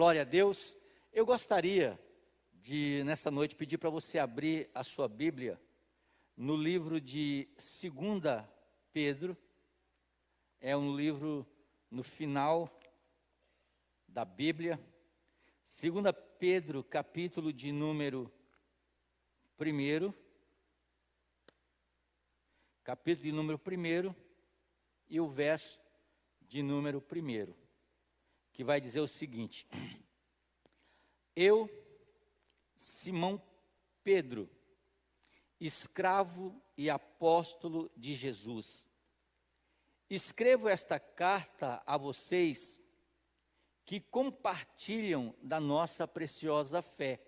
Glória a Deus. Eu gostaria de, nessa noite, pedir para você abrir a sua Bíblia no livro de 2 Pedro. É um livro no final da Bíblia. 2 Pedro, capítulo de número 1. Capítulo de número 1 e o verso de número 1, que vai dizer o seguinte: Eu, Simão Pedro, escravo e apóstolo de Jesus, escrevo esta carta a vocês que compartilham da nossa preciosa fé,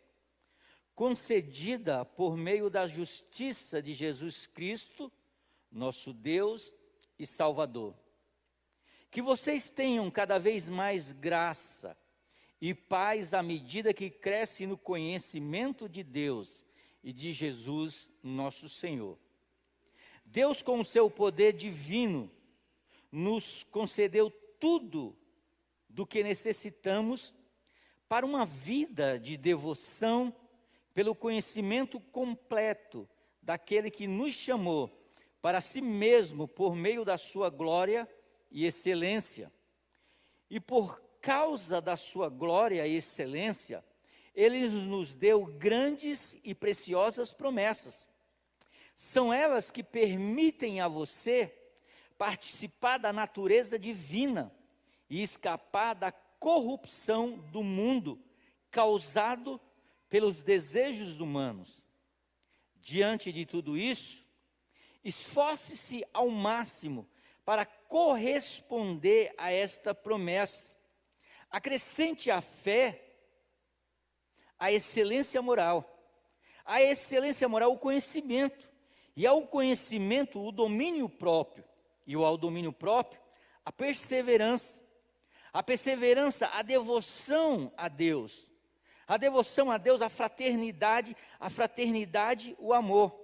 concedida por meio da justiça de Jesus Cristo, nosso Deus e Salvador. Que vocês tenham cada vez mais graça e paz à medida que crescem no conhecimento de Deus e de Jesus, nosso Senhor. Deus, com o seu poder divino, nos concedeu tudo do que necessitamos para uma vida de devoção pelo conhecimento completo daquele que nos chamou para si mesmo por meio da sua glória e excelência. E por causa da sua glória e excelência, Ele nos deu grandes e preciosas promessas. São elas que permitem a você participar da natureza divina e escapar da corrupção do mundo causado pelos desejos humanos. Diante de tudo isso, esforce-se ao máximo para corresponder a esta promessa. Acrescente à fé a excelência moral, o conhecimento, e ao conhecimento o domínio próprio, e ao domínio próprio a perseverança, a devoção a Deus, a fraternidade, o amor.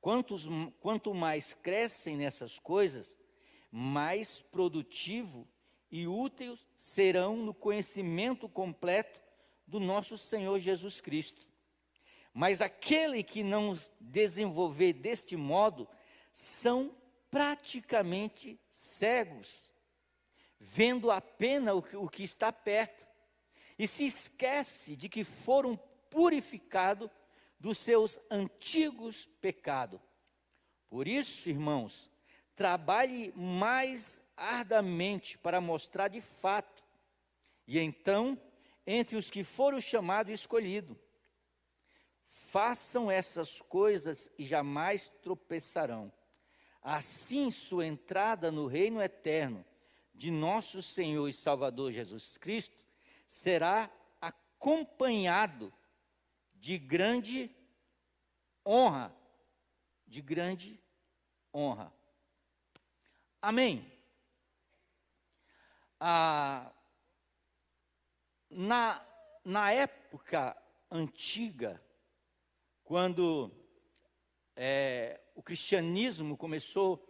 Quanto mais crescem nessas coisas, mais produtivo e úteis serão no conhecimento completo do nosso Senhor Jesus Cristo. Mas aquele que não desenvolver deste modo, são praticamente cegos, vendo apenas o que está perto, e se esquece de que foram purificados dos seus antigos pecados. Por isso, irmãos, trabalhe mais arduamente para mostrar de fato, e então, entre os que foram chamados e escolhidos, façam essas coisas e jamais tropeçarão. Assim, sua entrada no reino eterno de nosso Senhor e Salvador Jesus Cristo será acompanhado de grande honra, Amém. Na época antiga, quando o cristianismo começou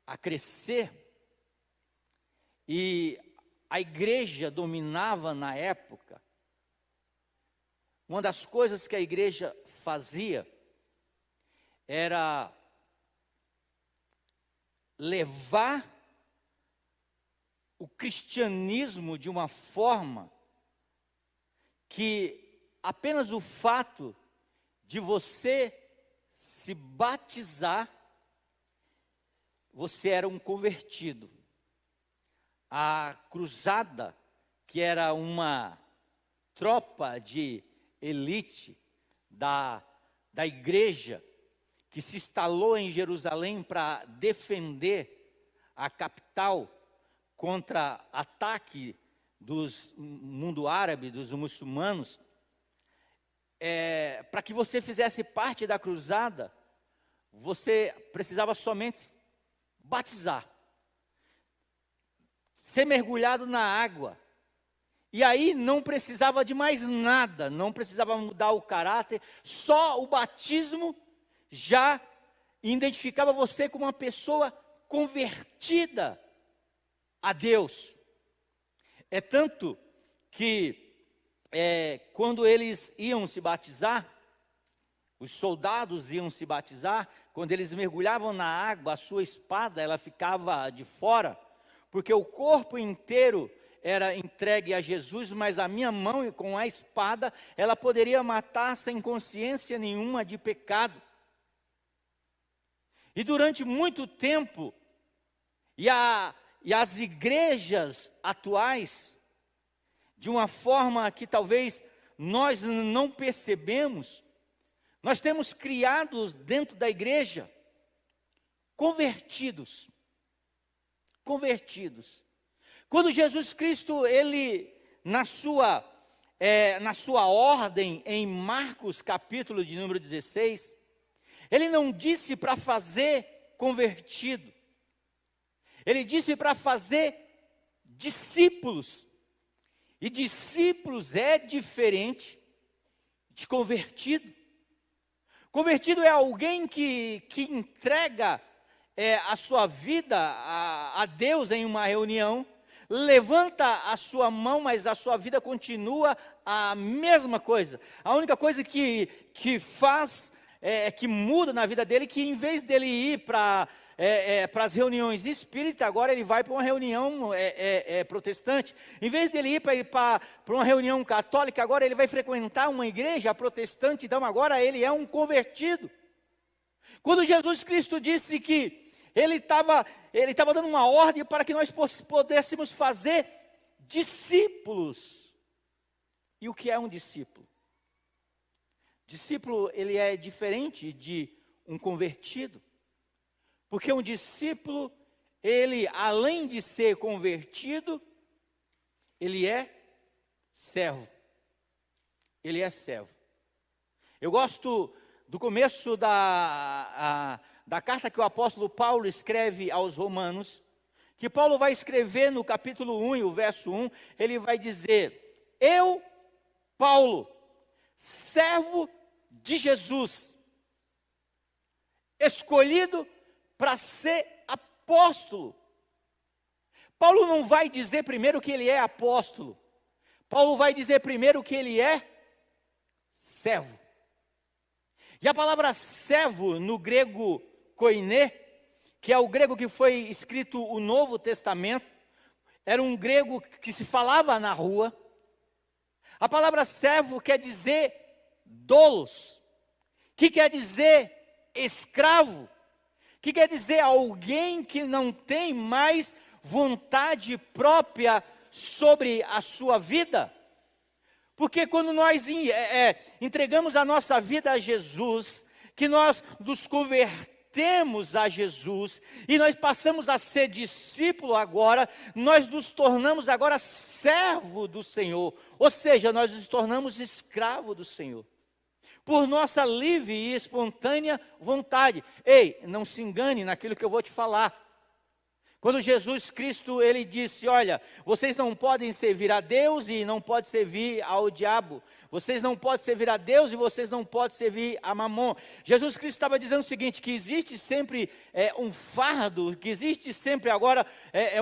a crescer e a igreja dominava na época, uma das coisas que a igreja fazia era levar o cristianismo de uma forma que apenas o fato de você se batizar, você era um convertido. A cruzada, que era uma tropa de elite da igreja, que se instalou em Jerusalém para defender a capital contra ataque dos mundo árabe, dos muçulmanos, para que você fizesse parte da cruzada, você precisava somente batizar, ser mergulhado na água, e aí não precisava de mais nada, não precisava mudar o caráter, só o batismo já identificava você como uma pessoa convertida a Deus. É tanto que quando eles iam se batizar, os soldados iam se batizar, quando eles mergulhavam na água, a sua espada ela ficava de fora, porque o corpo inteiro era entregue a Jesus, mas a minha mão com a espada, ela poderia matar sem consciência nenhuma de pecado. E durante muito tempo, e as igrejas atuais, de uma forma que talvez nós não percebemos, nós temos criados dentro da igreja convertidos. Quando Jesus Cristo, ele na sua ordem em Marcos capítulo de número 16, ele não disse para fazer convertido, ele disse para fazer discípulos. E discípulos é diferente de convertido. Convertido é alguém que entrega a sua vida a Deus em uma reunião, levanta a sua mão, mas a sua vida continua a mesma coisa. A única coisa que faz, que muda na vida dele, que em vez dele ir para as reuniões espíritas, agora ele vai para uma reunião protestante. Em vez dele ir para uma reunião católica, agora ele vai frequentar uma igreja protestante. Então agora ele é um convertido. Quando Jesus Cristo disse que ele estava dando uma ordem para que nós pudéssemos fazer discípulos. E o que é um discípulo? Discípulo, ele é diferente de um convertido. Porque um discípulo, ele, além de ser convertido, ele é servo. Ele é servo. Eu gosto do começo da carta que o apóstolo Paulo escreve aos Romanos, que Paulo vai escrever no capítulo 1, e o verso 1, ele vai dizer: eu, Paulo, servo de Jesus, escolhido para ser apóstolo. Paulo não vai dizer primeiro que ele é apóstolo. Paulo vai dizer primeiro que ele é servo. E a palavra servo no grego koiné, que é o grego que foi escrito o Novo Testamento, era um grego que se falava na rua. A palavra servo quer dizer doulos, que quer dizer escravo, que quer dizer alguém que não tem mais vontade própria sobre a sua vida. Porque quando nós entregamos a nossa vida a Jesus, que nós nos convertemos a Jesus, e nós passamos a ser discípulo agora, nós nos tornamos agora servo do Senhor, ou seja, nós nos tornamos escravo do Senhor. Por nossa livre e espontânea vontade. Ei, não se engane naquilo que eu vou te falar. Quando Jesus Cristo, ele disse: olha, vocês não podem servir a Deus e não podem servir ao diabo. Vocês não podem servir a Deus e vocês não podem servir a Mamon. Jesus Cristo estava dizendo o seguinte, que existe sempre um fardo, que existe sempre agora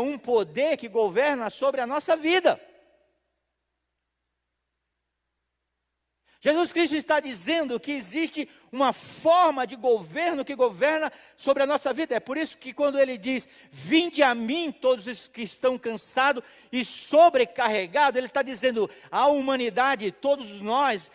um poder que governa sobre a nossa vida. Jesus Cristo está dizendo que existe uma forma de governo que governa sobre a nossa vida. É por isso que quando ele diz: vinde a mim todos os que estão cansados e sobrecarregados, ele está dizendo, a humanidade, todos nós,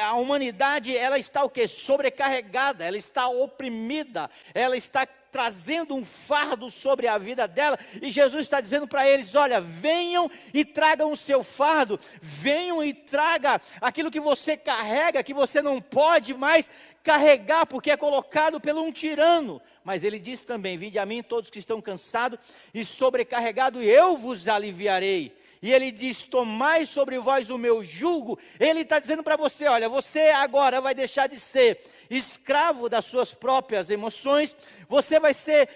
a humanidade, ela está o quê? Sobrecarregada, ela está oprimida, ela está trazendo um fardo sobre a vida dela, e Jesus está dizendo para eles: olha, venham e tragam o seu fardo, venham e traga aquilo que você carrega, que você não pode mais carregar, porque é colocado por um tirano. Mas ele diz também: vinde a mim todos que estão cansados e sobrecarregados, e eu vos aliviarei. E ele diz: tomai sobre vós o meu jugo. Ele está dizendo para você: olha, você agora vai deixar de ser escravo das suas próprias emoções, você vai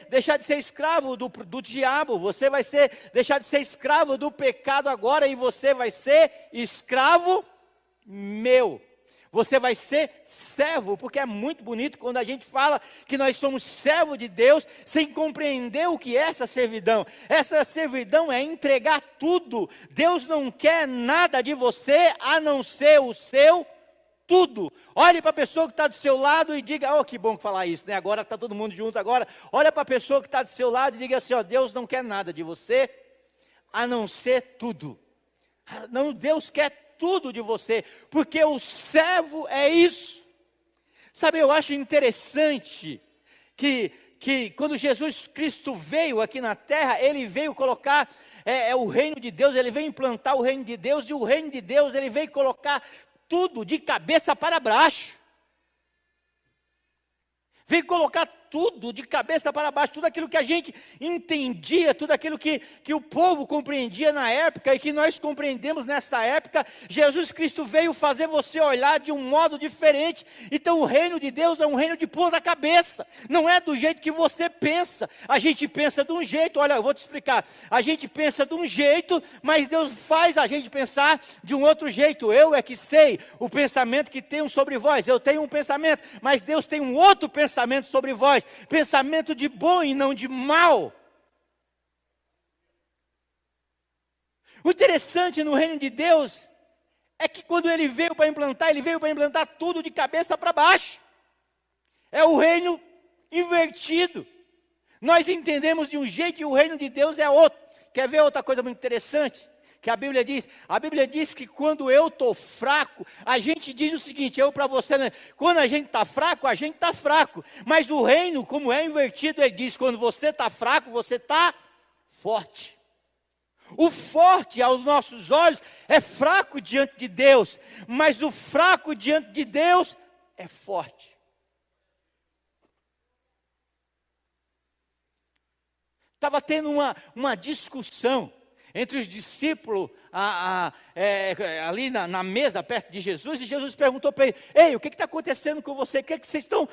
deixar de ser escravo do diabo, você vai deixar de ser escravo do pecado agora, e você vai ser escravo meu. Você vai ser servo, porque é muito bonito quando a gente fala que nós somos servos de Deus, sem compreender o que é essa servidão. Essa servidão é entregar tudo. Deus não quer nada de você, a não ser o seu tudo. Olhe para a pessoa que está do seu lado e diga, oh, que bom falar isso, né? Agora está todo mundo junto agora. Olha para a pessoa que está do seu lado e diga assim, ó, Deus não quer nada de você, a não ser tudo. Não, Deus quer tudo de você, porque o servo é isso. Sabe, eu acho interessante que quando Jesus Cristo veio aqui na terra, ele veio colocar o reino de Deus, ele veio implantar o reino de Deus, e o reino de Deus, ele veio colocar tudo de cabeça para baixo. Veio colocar tudo de cabeça para baixo, tudo aquilo que a gente entendia, tudo aquilo que o povo compreendia na época e que nós compreendemos nessa época, Jesus Cristo veio fazer você olhar de um modo diferente. Então o reino de Deus é um reino de ponta cabeça, não é do jeito que você pensa. A gente pensa de um jeito, olha, eu vou te explicar, a gente pensa de um jeito, mas Deus faz a gente pensar de um outro jeito. Eu é que sei o pensamento que tenho sobre vós, eu tenho um pensamento, mas Deus tem um outro pensamento sobre vós, pensamento de bom e não de mal. O interessante no reino de Deus é que quando ele veio para implantar tudo de cabeça para baixo. É o reino invertido. Nós entendemos de um jeito e o reino de Deus é outro. Quer ver outra coisa muito interessante? Que a Bíblia diz que quando eu estou fraco, a gente diz o seguinte, eu para você, né? Quando a gente está fraco, mas o reino, como é invertido, ele diz, quando você está fraco, você está forte. O forte aos nossos olhos é fraco diante de Deus, mas o fraco diante de Deus é forte. Estava tendo uma discussão entre os discípulos, ali na mesa, perto de Jesus, e Jesus perguntou para ele, ei, o que está acontecendo com você? O que vocês estão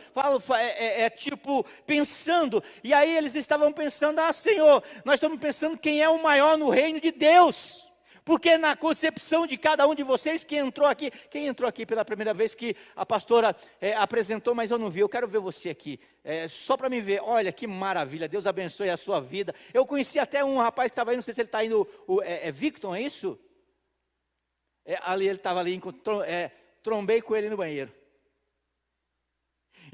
pensando? E aí eles estavam pensando, Senhor, nós estamos pensando quem é o maior no reino de Deus. Porque na concepção de cada um de vocês, quem entrou aqui pela primeira vez que a pastora apresentou, mas eu não vi, eu quero ver você aqui, só para me ver, olha que maravilha, Deus abençoe a sua vida. Eu conheci até um rapaz que estava aí, não sei se ele está indo, Victor, é isso? Ali ele estava ali, trombei com ele no banheiro.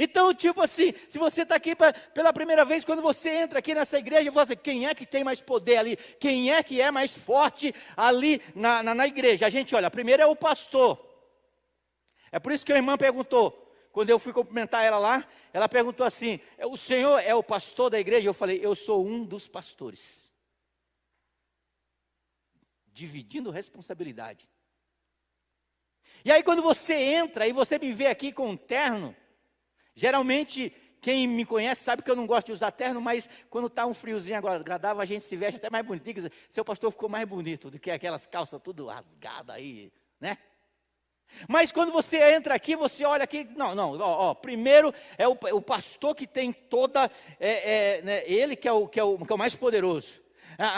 Então, tipo assim, se você está aqui pela primeira vez, quando você entra aqui nessa igreja, você, quem é que tem mais poder ali? Quem é que é mais forte ali na igreja? A gente olha, primeiro é o pastor. É por isso que a irmã perguntou, quando eu fui cumprimentar ela lá, ela perguntou assim, o senhor é o pastor da igreja? Eu falei, eu sou um dos pastores. Dividindo responsabilidade. E aí quando você entra e você me vê aqui com um terno, geralmente, quem me conhece sabe que eu não gosto de usar terno, mas quando está um friozinho agradável, a gente se veste até mais bonito. Diga, seu pastor ficou mais bonito do que aquelas calças tudo rasgadas aí, né? Mas quando você entra aqui, você olha aqui, primeiro é o pastor que tem toda, né, ele que é o mais poderoso.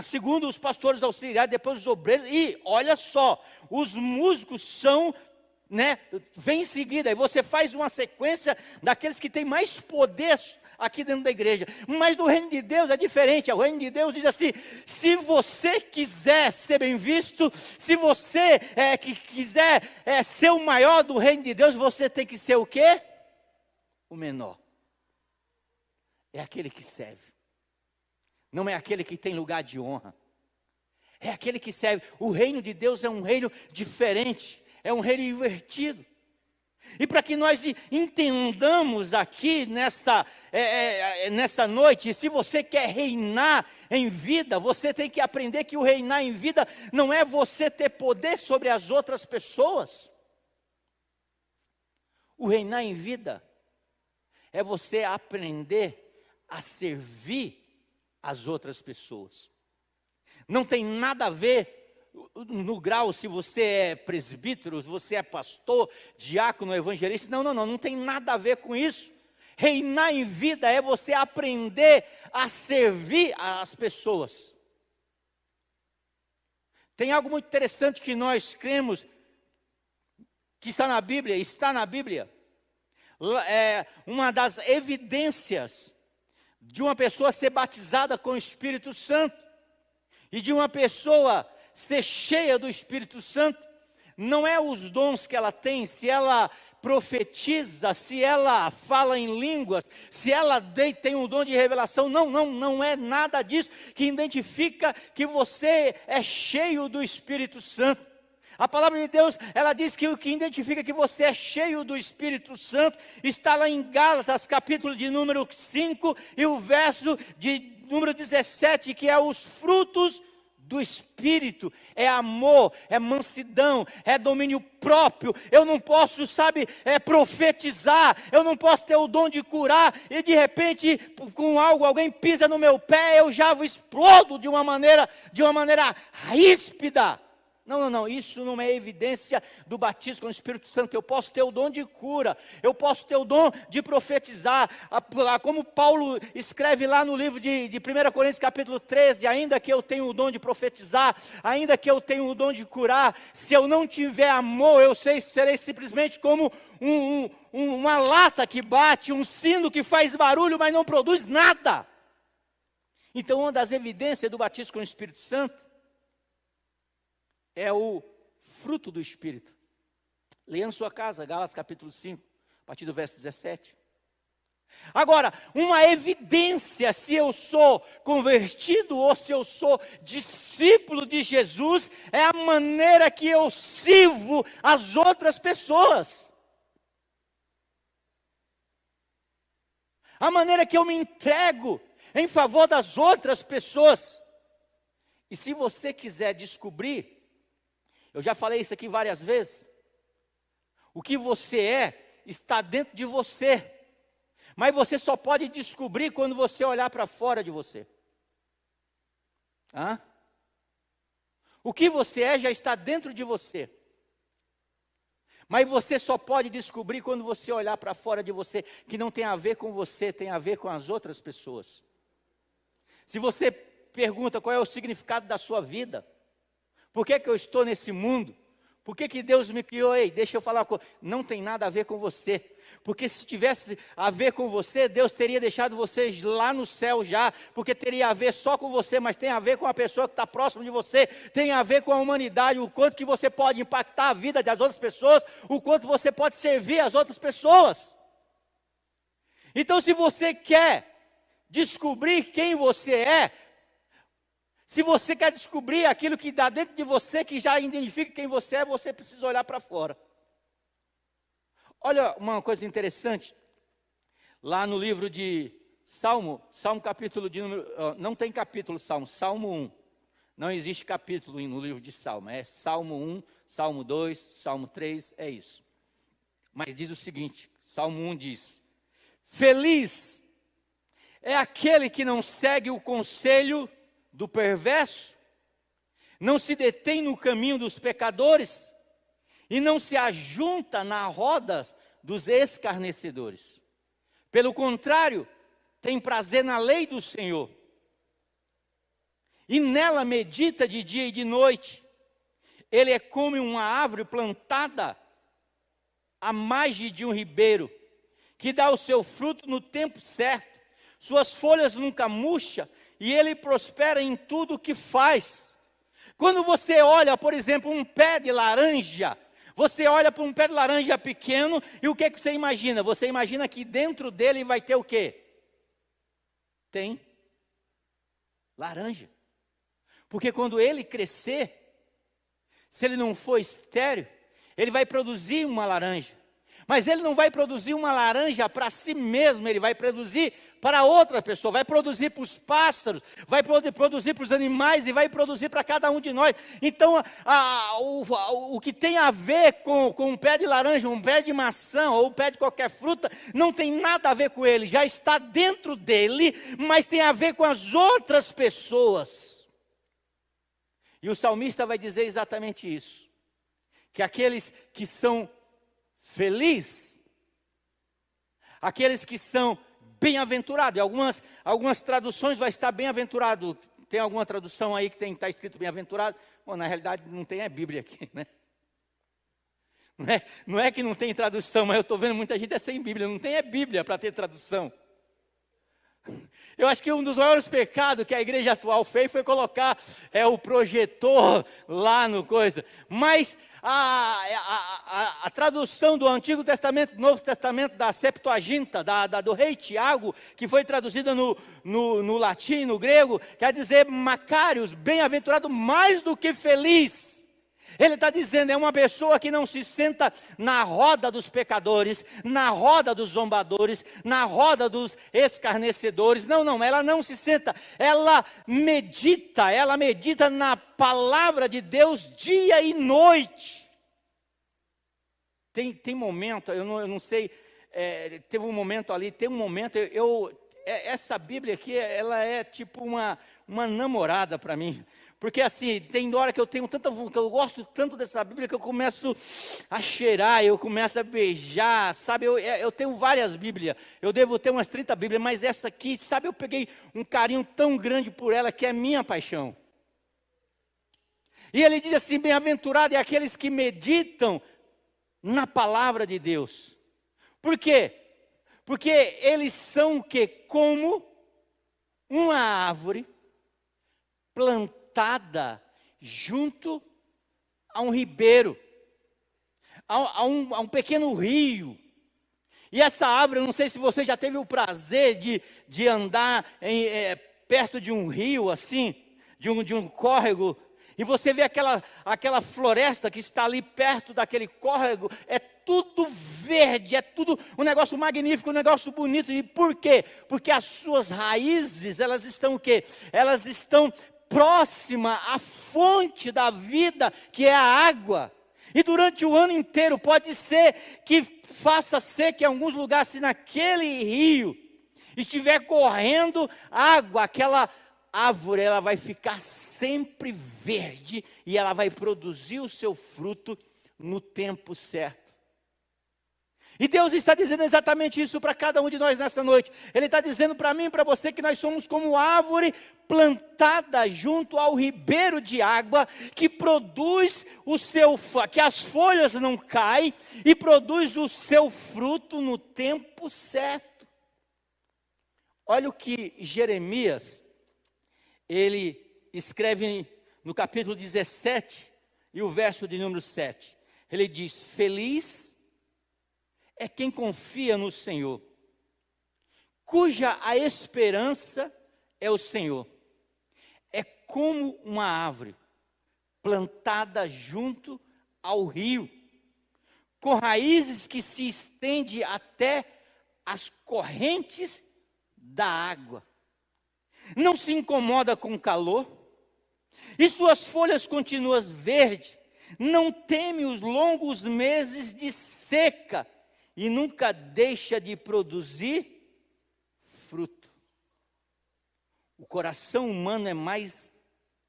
Segundo, os pastores auxiliares, depois os obreiros, e olha só, os músicos são, né, vem em seguida, e você faz uma sequência daqueles que têm mais poder aqui dentro da igreja. Mas no reino de Deus é diferente. O reino de Deus diz assim, se você quiser ser bem visto, se você quiser ser o maior do reino de Deus, você tem que ser o quê? O menor. É aquele que serve. Não é aquele que tem lugar de honra. É aquele que serve. O reino de Deus é um reino diferente. É um reino invertido. E para que nós entendamos aqui nessa noite, se você quer reinar em vida, você tem que aprender que o reinar em vida não é você ter poder sobre as outras pessoas. O reinar em vida é você aprender a servir as outras pessoas. Não tem nada a ver no grau se você é presbítero, se você é pastor, diácono, evangelista. Não tem nada a ver com isso. Reinar em vida é você aprender a servir as pessoas. Tem algo muito interessante que nós cremos, que está na Bíblia. É uma das evidências de uma pessoa ser batizada com o Espírito Santo e de uma pessoa ser cheia do Espírito Santo. Não é os dons que ela tem, se ela profetiza, se ela fala em línguas, se ela tem um dom de revelação. Não é nada disso que identifica que você é cheio do Espírito Santo. A palavra de Deus, ela diz que o que identifica que você é cheio do Espírito Santo está lá em Gálatas, capítulo de número 5 e o verso de número 17, que é os frutos do Espírito. É amor, é mansidão, é domínio próprio. Eu não posso, profetizar, eu não posso ter o dom de curar e de repente, com alguém pisa no meu pé, eu já explodo de uma maneira ríspida. Não, isso não é evidência do batismo com o Espírito Santo. Eu posso ter o dom de cura, eu posso ter o dom de profetizar, como Paulo escreve lá no livro de 1 Coríntios capítulo 13, ainda que eu tenha o dom de profetizar, ainda que eu tenha o dom de curar, se eu não tiver amor, serei simplesmente como uma lata que bate, um sino que faz barulho, mas não produz nada. Então, uma das evidências do batismo com o Espírito Santo é o fruto do Espírito. Leia na sua casa, Gálatas capítulo 5, a partir do verso 17. Agora, uma evidência se eu sou convertido ou se eu sou discípulo de Jesus, é a maneira que eu sirvo as outras pessoas. A maneira que eu me entrego em favor das outras pessoas. E se você quiser descobrir, eu já falei isso aqui várias vezes, o que você está dentro de você, mas você só pode descobrir quando você olhar para fora de você. O que você já está dentro de você, mas você só pode descobrir quando você olhar para fora de você, que não tem a ver com você, tem a ver com as outras pessoas. Se você pergunta qual é o significado da sua vida, por que eu estou nesse mundo? Por que Deus me criou? Deixa eu falar uma coisa. Não tem nada a ver com você. Porque se tivesse a ver com você, Deus teria deixado vocês lá no céu já. Porque teria a ver só com você, mas tem a ver com a pessoa que está próxima de você. Tem a ver com a humanidade, o quanto que você pode impactar a vida das outras pessoas, o quanto você pode servir as outras pessoas. Então, se você quer descobrir quem você é, se você quer descobrir aquilo que dá dentro de você, que já identifica quem você é, você precisa olhar para fora. Olha uma coisa interessante, lá no livro de Salmo capítulo de número, não tem capítulo Salmo 1, não existe capítulo no livro de Salmo, é Salmo 1, Salmo 2, Salmo 3, é isso. Mas diz o seguinte, Salmo 1 diz: feliz é aquele que não segue o conselho do perverso, não se detém no caminho dos pecadores e não se ajunta na roda dos escarnecedores. Pelo contrário, tem prazer na lei do Senhor e nela medita de dia e de noite. Ele é como uma árvore plantada à margem de um ribeiro, que dá o seu fruto no tempo certo, suas folhas nunca murcham, e ele prospera em tudo o que faz. Quando você olha, por exemplo, um pé de laranja, você olha para um pé de laranja pequeno, e o que você imagina? Você imagina que dentro dele vai ter o quê? Tem laranja. Porque quando ele crescer, se ele não for estéril, ele vai produzir uma laranja. Mas ele não vai produzir uma laranja para si mesmo, ele vai produzir para outra pessoa, vai produzir para os pássaros, vai produzir para os animais e vai produzir para cada um de nós. Então, o que tem a ver com um pé de laranja, um pé de maçã ou um pé de qualquer fruta, não tem nada a ver com ele, já está dentro dele, mas tem a ver com as outras pessoas. E o salmista vai dizer exatamente isso, que aqueles que são felizes, aqueles que são bem-aventurados, algumas traduções vai estar bem-aventurado. Tem alguma tradução aí que está escrito bem-aventurado? Bom, na realidade não tem a Bíblia aqui, né? Não é que não tem tradução, mas eu estou vendo muita gente sem Bíblia. Não tem Bíblia para ter tradução. Eu acho que um dos maiores pecados que a igreja atual fez foi colocar o projetor lá no coisa. Mas a tradução do Antigo Testamento, do Novo Testamento, da Septuaginta, do rei Tiago, que foi traduzida no latim, no grego, quer dizer Macários, bem-aventurado mais do que feliz. Ele está dizendo, é uma pessoa que não se senta na roda dos pecadores, na roda dos zombadores, na roda dos escarnecedores. Não, ela não se senta, ela medita na palavra de Deus dia e noite. Tem momento, eu não sei, teve um momento ali, tem um momento, essa Bíblia aqui, ela é tipo uma namorada para mim. Porque assim, tem hora que eu tenho tanta vontade, que eu gosto tanto dessa Bíblia, que eu começo a cheirar, eu começo a beijar, sabe? Eu tenho várias Bíblias, eu devo ter umas 30 Bíblias, mas essa aqui, sabe, eu peguei um carinho tão grande por ela, que é minha paixão. E ele diz assim, bem-aventurado é aqueles que meditam na palavra de Deus. Por quê? Porque eles são o quê? Como uma árvore plantada junto a um ribeiro, a um pequeno rio. E essa árvore, eu não sei se você já teve o prazer de andar perto de um rio assim, de um córrego, e você vê aquela floresta que está ali perto daquele córrego, é tudo verde, é tudo um negócio magnífico, um negócio bonito. E por quê? Porque as suas raízes, elas estão o quê? Elas estão próxima à fonte da vida, que é a água. E durante o ano inteiro pode ser que faça seca em alguns lugares, se naquele rio estiver correndo água, aquela árvore ela vai ficar sempre verde e ela vai produzir o seu fruto no tempo certo. E Deus está dizendo exatamente isso para cada um de nós nessa noite. Ele está dizendo para mim e para você que nós somos como árvore plantada junto ao ribeiro de água, que produz que as folhas não caem e produz o seu fruto no tempo certo. Olha o que Jeremias, ele escreve no capítulo 17 e o verso de número 7. Ele diz, feliz é quem confia no Senhor, cuja a esperança é o Senhor. É como uma árvore plantada junto ao rio, com raízes que se estende até as correntes da água. Não se incomoda com o calor, e suas folhas continuam verdes. Não teme os longos meses de seca, e nunca deixa de produzir fruto. O coração humano é mais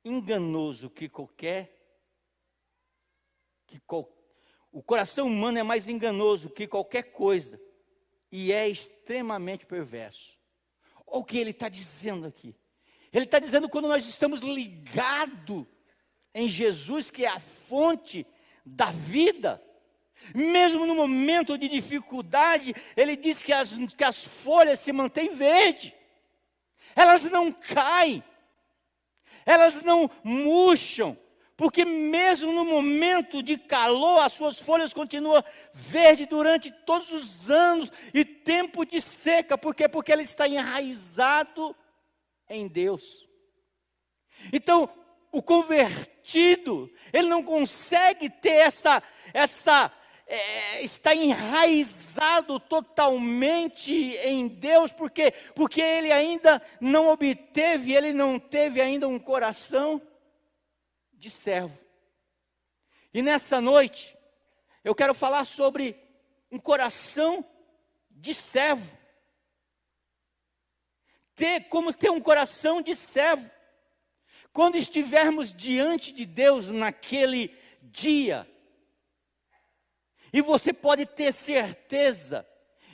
enganoso que o coração humano é mais enganoso que qualquer coisa e é extremamente perverso. Olha o que ele está dizendo aqui. Ele está dizendo quando nós estamos ligados em Jesus, que é a fonte da vida, mesmo no momento de dificuldade, ele diz que as folhas se mantêm verdes, elas não caem, elas não murcham, porque mesmo no momento de calor, as suas folhas continuam verdes durante todos os anos, e tempo de seca, por quê? Porque ele está enraizado em Deus. Então, o convertido, ele não consegue ter está enraizado totalmente em Deus, porque ele ainda não teve ainda um coração de servo. E nessa noite, eu quero falar sobre um coração de servo. Como ter um coração de servo. Quando estivermos diante de Deus naquele dia, e você pode ter certeza,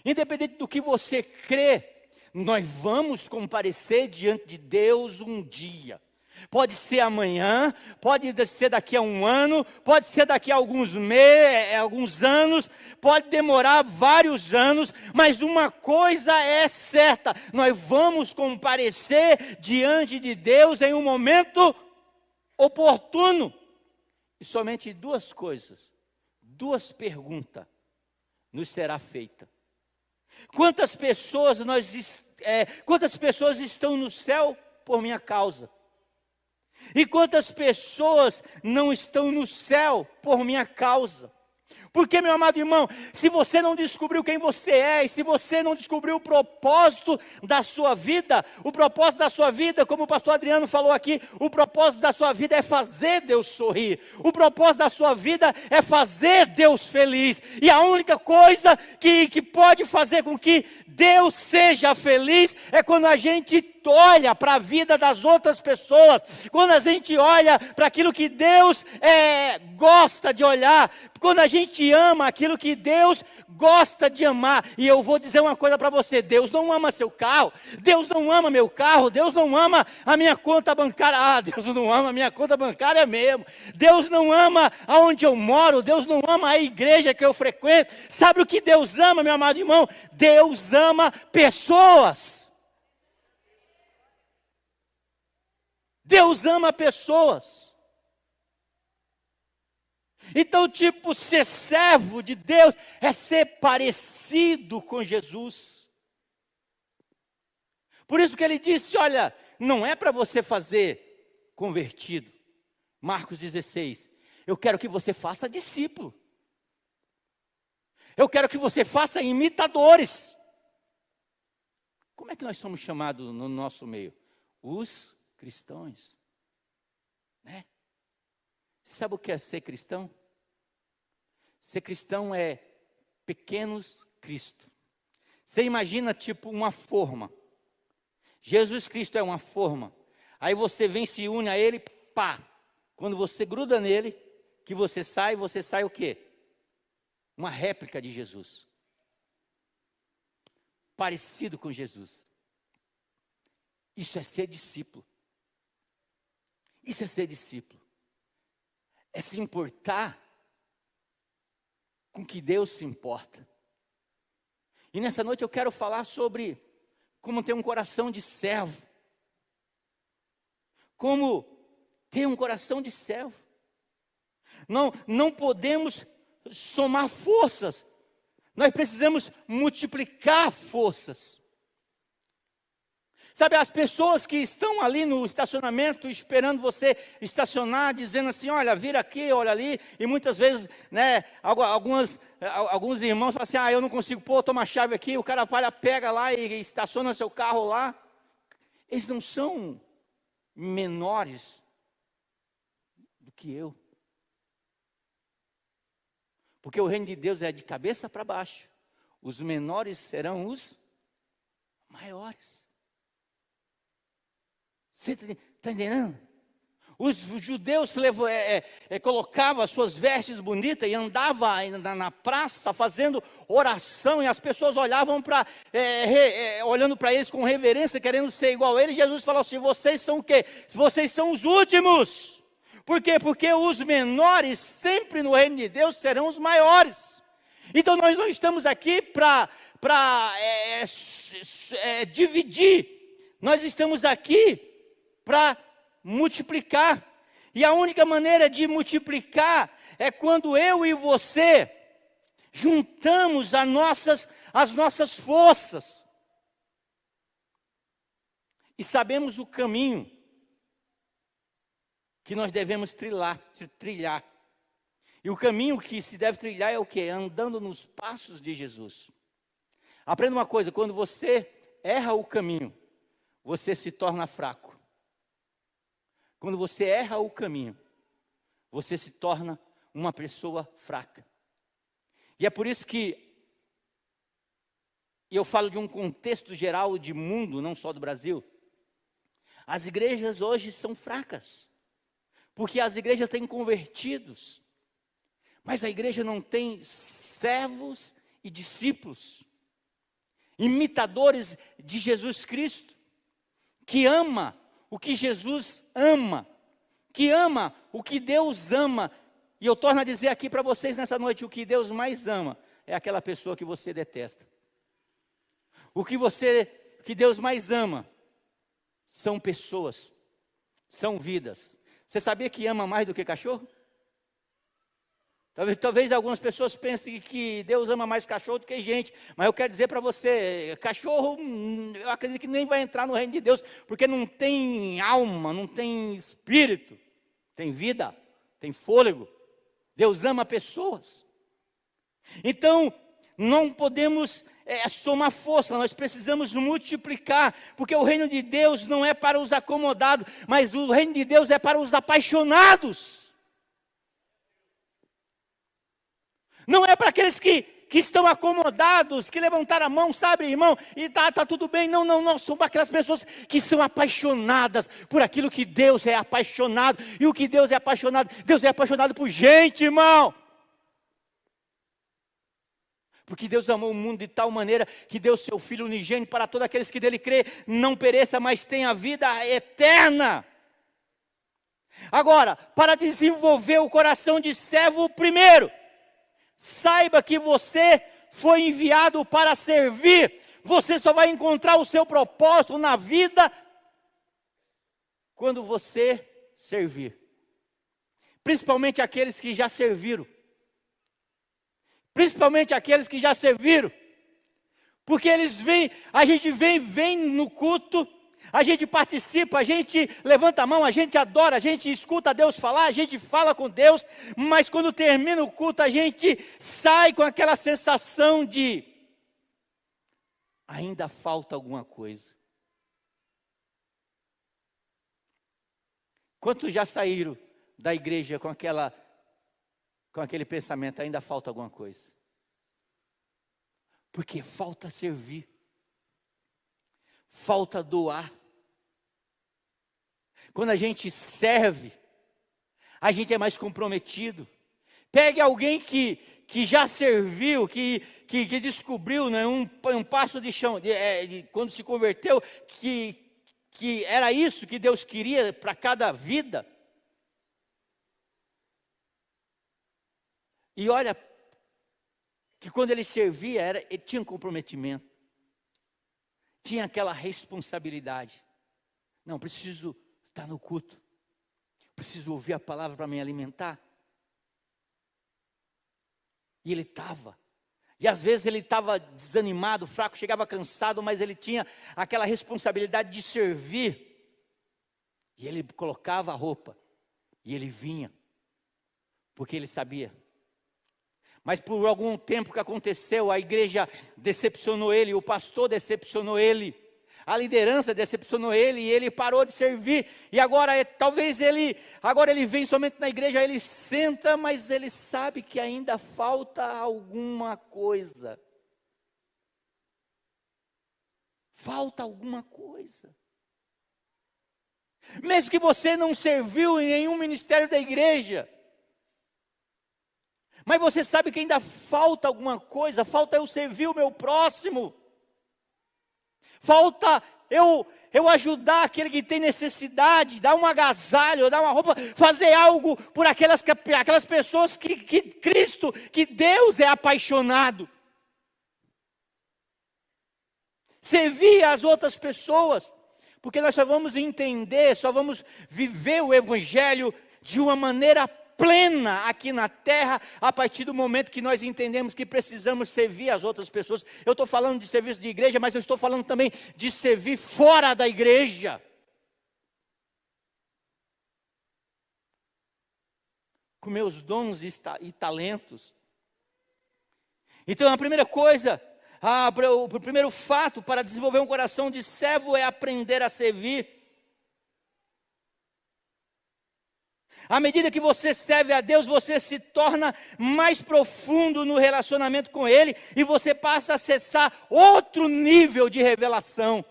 independente do que você crê, nós vamos comparecer diante de Deus um dia. Pode ser amanhã, pode ser daqui a um ano, pode ser daqui a alguns meses, alguns anos, pode demorar vários anos, mas uma coisa é certa: nós vamos comparecer diante de Deus em um momento oportuno. E somente duas coisas, duas perguntas nos será feita. Quantas pessoas estão no céu por minha causa? E quantas pessoas não estão no céu por minha causa? Porque, meu amado irmão, se você não descobriu quem você é, e se você não descobriu o propósito da sua vida, como o pastor Adriano falou aqui, o propósito da sua vida é fazer Deus sorrir, o propósito da sua vida é fazer Deus feliz, e a única coisa que pode fazer com que Deus seja feliz é quando a gente olha para a vida das outras pessoas, quando a gente olha para aquilo que Deus gosta de olhar, quando a gente ama aquilo que Deus gosta de amar. E eu vou dizer uma coisa para você: Deus não ama seu carro, Deus não ama meu carro, Deus não ama a minha conta bancária. Deus não ama a minha conta bancária mesmo. Deus não ama aonde eu moro, Deus não ama a igreja que eu frequento. Sabe o que Deus ama, meu amado irmão? Deus ama pessoas. Deus ama pessoas. Então, ser servo de Deus é ser parecido com Jesus. Por isso que ele disse: olha, não é para você fazer convertido. Marcos 16, eu quero que você faça discípulo. Eu quero que você faça imitadores. Como é que nós somos chamados no nosso meio? Os cristãos, né? Sabe o que é ser cristão? Ser cristão é pequenos Cristo. Você imagina uma forma. Jesus Cristo é uma forma. Aí você vem, se une a Ele, pá. Quando você gruda nele, que você sai o quê? Uma réplica de Jesus. Parecido com Jesus. Isso é ser discípulo. Isso é ser discípulo. É se importar com que Deus se importa. E nessa noite eu quero falar sobre como ter um coração de servo. Como ter um coração de servo. Não podemos somar forças. Nós precisamos multiplicar forças. Sabe, as pessoas que estão ali no estacionamento esperando você estacionar, dizendo assim: olha, vira aqui, olha ali, e muitas vezes, né, alguns irmãos falam assim: eu não consigo toma a chave aqui, o cara pega lá e estaciona seu carro lá. Eles não são menores do que eu. Porque o reino de Deus é de cabeça para baixo. Os menores serão os maiores. Você está entendendo? Os judeus colocavam as suas vestes bonitas e andavam na praça fazendo oração, e as pessoas olhavam olhando para eles com reverência, querendo ser igual a eles. Jesus falou assim: vocês são o quê? Vocês são os últimos. Por quê? Porque os menores sempre no reino de Deus serão os maiores. Então nós não estamos aqui para dividir, nós estamos aqui para multiplicar. E a única maneira de multiplicar é quando eu e você juntamos as nossas forças e sabemos o caminho que nós devemos trilhar. E o caminho que se deve trilhar é o quê? Andando nos passos de Jesus. Aprenda uma coisa: quando você erra o caminho, você se torna fraco. Quando você erra o caminho, você se torna uma pessoa fraca. E é por isso que eu falo de um contexto geral de mundo, não só do Brasil. As igrejas hoje são fracas, porque as igrejas têm convertidos, mas a igreja não tem servos e discípulos, imitadores de Jesus Cristo, que ama o que Jesus ama, que ama o que Deus ama. E eu torno a dizer aqui para vocês nessa noite, o que Deus mais ama é aquela pessoa que você detesta. O que Deus mais ama são pessoas, são vidas. Você sabia que ama mais do que cachorro? Talvez algumas pessoas pensem que Deus ama mais cachorro do que gente, mas eu quero dizer para você, cachorro, eu acredito que nem vai entrar no reino de Deus, porque não tem alma, não tem espírito, tem vida, tem fôlego. Deus ama pessoas. Então, não podemos somar força, nós precisamos multiplicar, porque o reino de Deus não é para os acomodados, mas o reino de Deus é para os apaixonados. Não é para aqueles que estão acomodados, que levantaram a mão, sabe, irmão, e tá tudo bem. Não, nós somos aquelas pessoas que são apaixonadas por aquilo que Deus é apaixonado. E o que Deus é apaixonado? Deus é apaixonado por gente, irmão. Porque Deus amou o mundo de tal maneira que deu seu Filho unigênito para todos aqueles que dele crê, não pereça, mas tenha vida eterna. Agora, para desenvolver o coração de servo, primeiro, saiba que você foi enviado para servir. Você só vai encontrar o seu propósito na vida quando você servir. Principalmente aqueles que já serviram. Principalmente aqueles que já serviram. Porque eles vêm, a gente vem no culto, a gente participa, a gente levanta a mão, a gente adora, a gente escuta Deus falar, a gente fala com Deus, mas quando termina o culto, a gente sai com aquela sensação de ainda falta alguma coisa. Quantos já saíram da igreja com aquele pensamento, ainda falta alguma coisa? Porque falta servir, falta doar. Quando a gente serve, a gente é mais comprometido. Pegue alguém que já serviu, que descobriu, né, um passo de chão, quando se converteu, que era isso que Deus queria para cada vida. E olha, que quando ele servia, ele tinha um comprometimento. Tinha aquela responsabilidade. Não, preciso estar no culto. Preciso ouvir a palavra para me alimentar. E ele estava. E às vezes ele estava desanimado, fraco, chegava cansado, mas ele tinha aquela responsabilidade de servir. E ele colocava a roupa. E ele vinha. Porque ele sabia. Mas por algum tempo que aconteceu, a igreja decepcionou ele, o pastor decepcionou ele, a liderança decepcionou ele, e ele parou de servir. E agora, agora ele vem somente na igreja, ele senta, mas ele sabe que ainda falta alguma coisa. Falta alguma coisa. Mesmo que você não serviu em nenhum ministério da igreja, mas você sabe que ainda falta alguma coisa, falta eu servir o meu próximo, falta eu ajudar aquele que tem necessidade, dar um agasalho, dar uma roupa, fazer algo por aquelas pessoas que Cristo, que Deus é apaixonado. Servir as outras pessoas, porque nós só vamos entender, só vamos viver o Evangelho de uma maneira plena aqui na terra, a partir do momento que nós entendemos que precisamos servir as outras pessoas. Eu estou falando de serviço de igreja, mas eu estou falando também de servir fora da igreja. Com meus dons e talentos. Então a primeira coisa, o primeiro fato para desenvolver um coração de servo é aprender a servir. À medida que você serve a Deus, você se torna mais profundo no relacionamento com Ele, e você passa a acessar outro nível de revelação.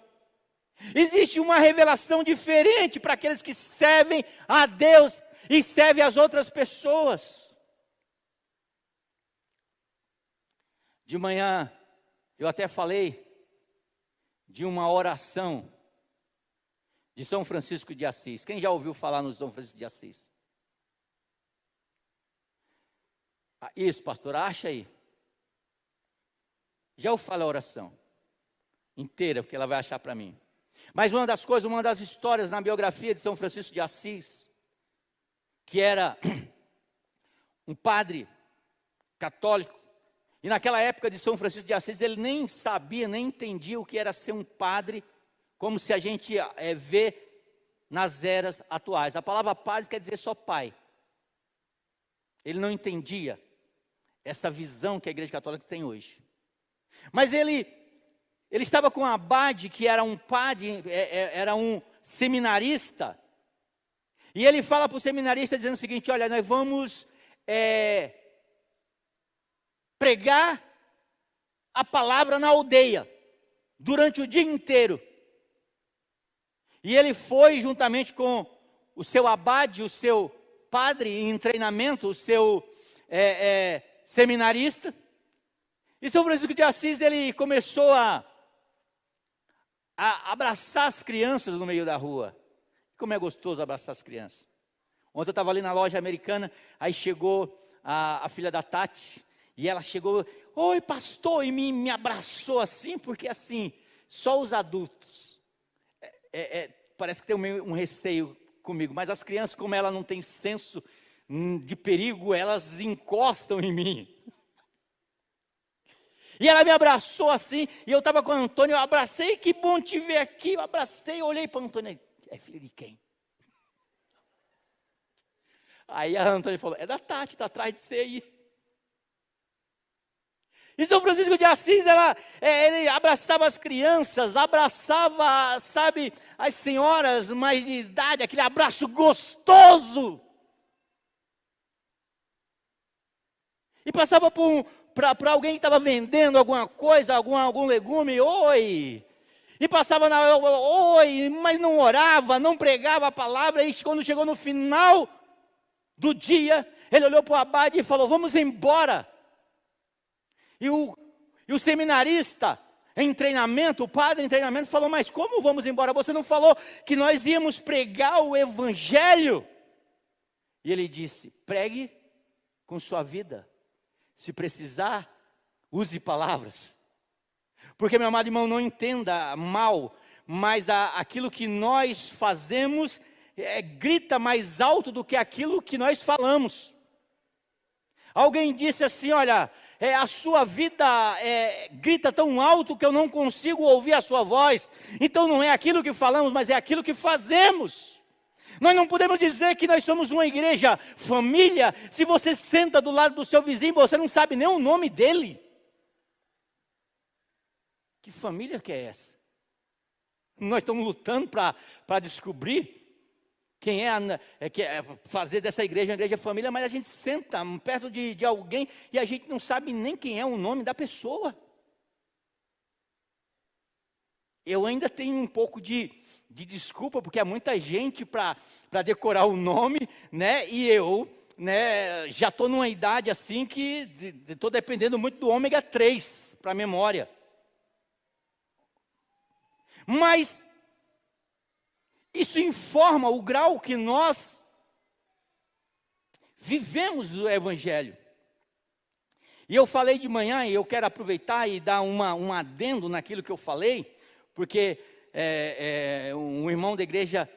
Existe uma revelação diferente para aqueles que servem a Deus e servem as outras pessoas. De manhã, eu até falei de uma oração de São Francisco de Assis. Quem já ouviu falar no São Francisco de Assis? Isso, pastor, acha aí. Já eu falo a oração inteira, porque ela vai achar para mim. Mas uma das histórias na biografia de São Francisco de Assis, que era um padre católico, e naquela época de São Francisco de Assis, ele nem sabia, nem entendia o que era ser um padre, como se a gente vê nas eras atuais. A palavra padre quer dizer só pai. Ele não entendia essa visão que a Igreja Católica tem hoje. Mas ele estava com um abade, que era um padre, era um seminarista, e ele fala para o seminarista dizendo o seguinte: olha, nós vamos pregar a palavra na aldeia, durante o dia inteiro. E ele foi juntamente com o seu abade, o seu padre em treinamento, o seu seminarista. E São Francisco de Assis, ele começou a abraçar as crianças no meio da rua. Como é gostoso abraçar as crianças. Ontem eu estava ali na loja americana, aí chegou a filha da Tati, e ela chegou: oi pastor, e me abraçou assim, porque assim, só os adultos, parece que tem um receio comigo, mas as crianças, como ela não tem senso de perigo, elas encostam em mim. E ela me abraçou assim, e eu estava com o Antônio, eu abracei: que bom te ver aqui. Eu abracei, olhei para o Antônio: é filha de quem? Aí a Antônio falou: é da Tati, está atrás de você aí. E São Francisco de Assis, ele abraçava as crianças, abraçava, sabe, as senhoras mais de idade, aquele abraço gostoso. E passava para alguém que estava vendendo alguma coisa, algum legume: oi. E passava oi, mas não orava, não pregava a palavra. E quando chegou no final do dia, ele olhou para o abade e falou: vamos embora. E o seminarista em treinamento, o padre em treinamento, falou: mas como vamos embora? Você não falou que nós íamos pregar o evangelho? E ele disse: pregue com sua vida. Se precisar, use palavras. Porque, meu amado irmão, não entenda mal, mas aquilo que nós fazemos grita mais alto do que aquilo que nós falamos. Alguém disse assim: olha, a sua vida grita tão alto que eu não consigo ouvir a sua voz. Então não é aquilo que falamos, mas é aquilo que fazemos. Nós não podemos dizer que nós somos uma igreja família, se você senta do lado do seu vizinho, você não sabe nem o nome dele. Que família que é essa? Nós estamos lutando para descobrir quem fazer dessa igreja uma igreja família, mas a gente senta perto de alguém e a gente não sabe nem quem é o nome da pessoa. Eu ainda tenho um pouco de desculpa, porque há muita gente para decorar o nome, né? E eu, né, já estou numa idade assim que estou dependendo muito do ômega 3 para a memória. Mas isso informa o grau que nós vivemos o evangelho. E eu falei de manhã, e eu quero aproveitar e dar um adendo naquilo que eu falei, porque um irmão da igreja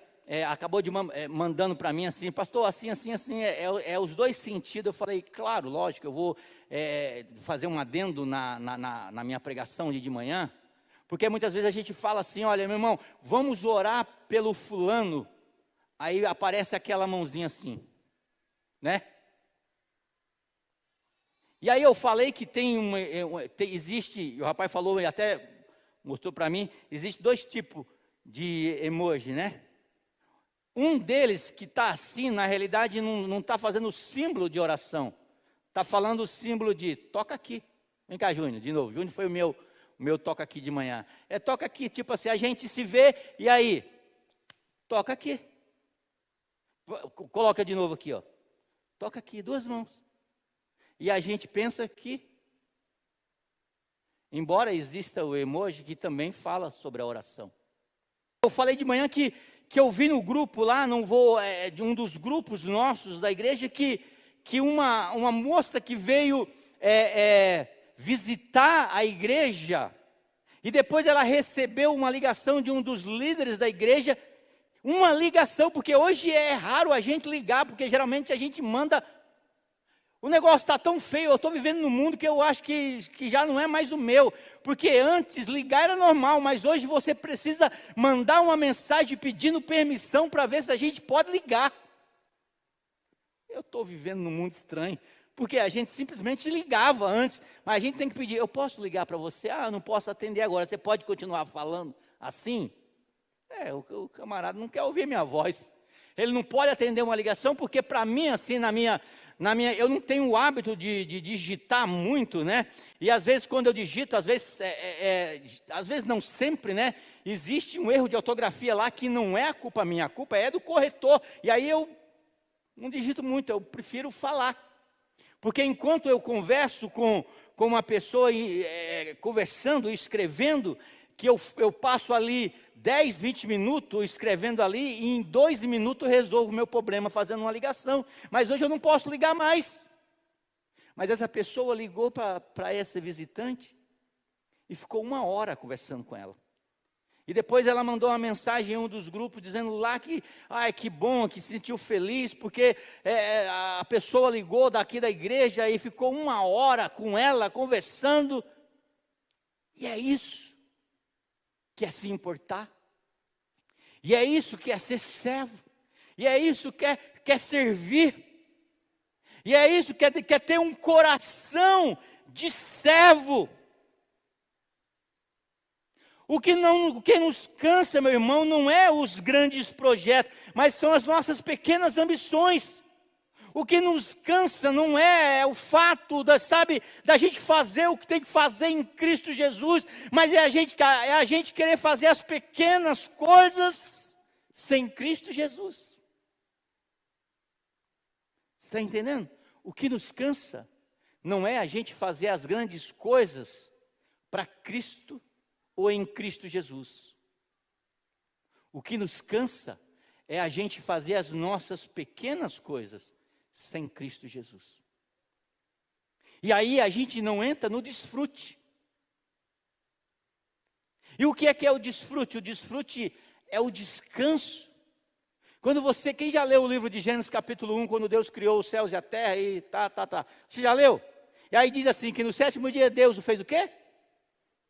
acabou mandando para mim assim: pastor, assim, os dois sentidos. Eu falei: claro, lógico, eu vou fazer um adendo na minha pregação de manhã, porque muitas vezes a gente fala assim: olha, meu irmão, vamos orar pelo fulano, aí aparece aquela mãozinha assim, né? E aí eu falei que existe, o rapaz falou e até mostrou para mim, existe dois tipos de emoji, né? Um deles que está assim, na realidade não está fazendo o símbolo de oração, está falando o símbolo de toca aqui. Vem cá, Júnior, de novo. Júnior foi o meu toca aqui de manhã. Toca aqui, tipo assim, a gente se vê e aí, toca aqui. Coloca de novo aqui, ó. Toca aqui, duas mãos. E a gente pensa que, embora exista o emoji que também fala sobre a oração, Eu falei de manhã que eu vi no grupo lá, não vou, de um dos grupos nossos da igreja, que uma moça que veio visitar a igreja, e depois ela recebeu uma ligação de um dos líderes da igreja, uma ligação, porque hoje é raro a gente ligar, porque geralmente a gente manda. O negócio está tão feio, eu estou vivendo num mundo que eu acho que já não é mais o meu. Porque antes ligar era normal, mas hoje você precisa mandar uma mensagem pedindo permissão para ver se a gente pode ligar. Eu estou vivendo num mundo estranho, porque a gente simplesmente ligava antes, mas a gente tem que pedir, eu posso ligar para você? Ah, eu não posso atender agora, você pode continuar falando assim? O camarada não quer ouvir minha voz. Ele não pode atender uma ligação, porque para mim, assim, eu não tenho o hábito de digitar muito, né? E às vezes quando eu digito, às vezes não sempre, né? Existe um erro de ortografia lá que não é a culpa minha, a culpa é do corretor. E aí eu não digito muito, eu prefiro falar. Porque enquanto eu converso com uma pessoa, conversando, escrevendo, que eu passo ali 10, 20 minutos escrevendo ali, e em 2 minutos eu resolvo o meu problema fazendo uma ligação. Mas hoje eu não posso ligar mais. Mas essa pessoa ligou para esse visitante e ficou 1 hora conversando com ela. E depois ela mandou uma mensagem em um dos grupos dizendo lá que, que bom, que se sentiu feliz, porque a pessoa ligou daqui da igreja e ficou 1 hora com ela conversando. E é isso que é se importar, e é isso que é ser servo, e é isso que é servir, e é isso que é ter um coração de servo. O que nos cansa, meu irmão, não é os grandes projetos, mas são as nossas pequenas ambições. O que nos cansa não é o fato da gente fazer o que tem que fazer em Cristo Jesus, mas é a gente querer fazer as pequenas coisas sem Cristo Jesus. Você está entendendo? O que nos cansa não é a gente fazer as grandes coisas para Cristo ou em Cristo Jesus. O que nos cansa é a gente fazer as nossas pequenas coisas sem Cristo Jesus. E aí a gente não entra no desfrute. E o que é o desfrute? O desfrute é o descanso. Quem já leu o livro de Gênesis capítulo 1, quando Deus criou os céus e a terra e Você já leu? E aí diz assim, que no 7º dia Deus fez o quê?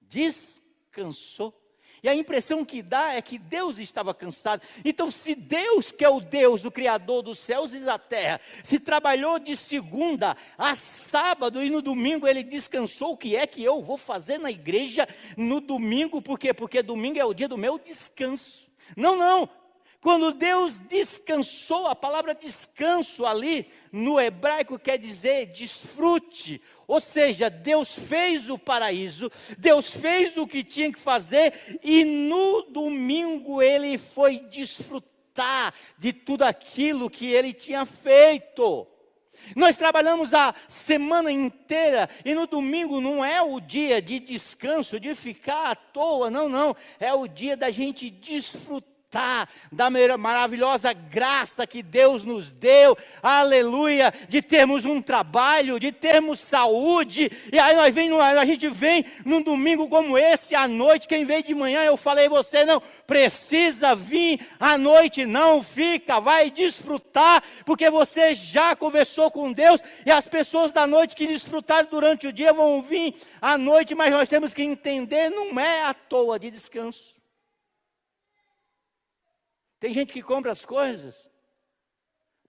Descansou. E a impressão que dá é que Deus estava cansado. Então, se Deus, que é o Deus, o Criador dos céus e da terra, se trabalhou de segunda a sábado e no domingo ele descansou, o que é que eu vou fazer na igreja no domingo? Por quê? Porque domingo é o dia do meu descanso. Não. Quando Deus descansou, a palavra descanso ali no hebraico quer dizer desfrute. Ou seja, Deus fez o paraíso, Deus fez o que tinha que fazer e no domingo ele foi desfrutar de tudo aquilo que ele tinha feito. Nós trabalhamos a semana inteira e no domingo não é o dia de descanso, de ficar à toa, não. É o dia da gente desfrutar da maravilhosa graça que Deus nos deu, aleluia, de termos um trabalho, de termos saúde, e aí a gente vem num domingo como esse, à noite, quem veio de manhã, eu falei, você não precisa vir à noite, não, vai desfrutar, porque você já conversou com Deus, e as pessoas da noite que desfrutaram durante o dia vão vir à noite, mas nós temos que entender, não é à toa de descanso. Tem gente que compra as coisas,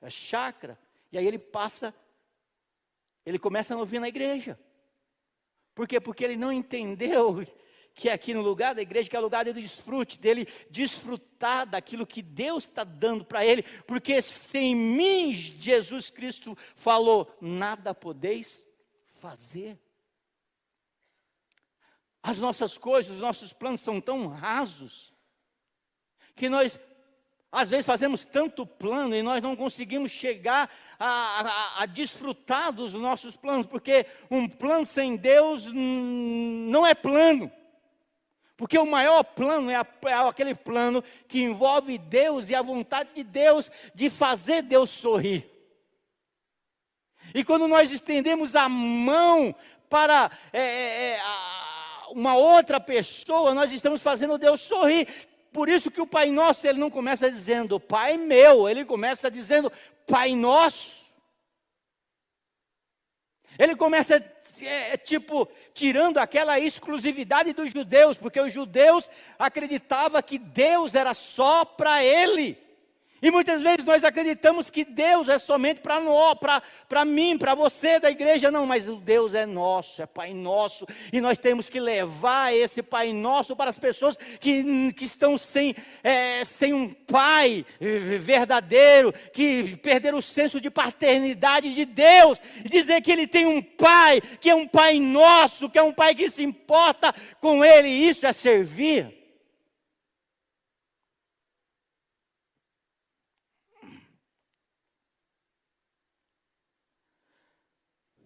a chácara, e aí ele começa a não vir na igreja. Por quê? Porque ele não entendeu que aqui no lugar da igreja, que é o lugar dele desfrute, dele desfrutar daquilo que Deus está dando para ele, porque sem mim, Jesus Cristo falou, nada podeis fazer. As nossas coisas, os nossos planos são tão rasos, que nós às vezes fazemos tanto plano e nós não conseguimos chegar a desfrutar dos nossos planos, porque um plano sem Deus não é plano. Porque o maior plano é aquele plano que envolve Deus e a vontade de Deus de fazer Deus sorrir. E quando nós estendemos a mão para uma outra pessoa, nós estamos fazendo Deus sorrir. Por isso que o Pai Nosso, ele não começa dizendo Pai meu, ele começa dizendo Pai Nosso. Ele começa, tirando aquela exclusividade dos judeus, porque os judeus acreditavam que Deus era só para ele. E muitas vezes nós acreditamos que Deus é somente para mim, para você da igreja. Não, mas o Deus é nosso, é Pai Nosso. E nós temos que levar esse Pai Nosso para as pessoas que estão sem um Pai verdadeiro, que perderam o senso de paternidade de Deus. E dizer que Ele tem um Pai, que é um Pai Nosso, que é um Pai que se importa com Ele. Isso é servir.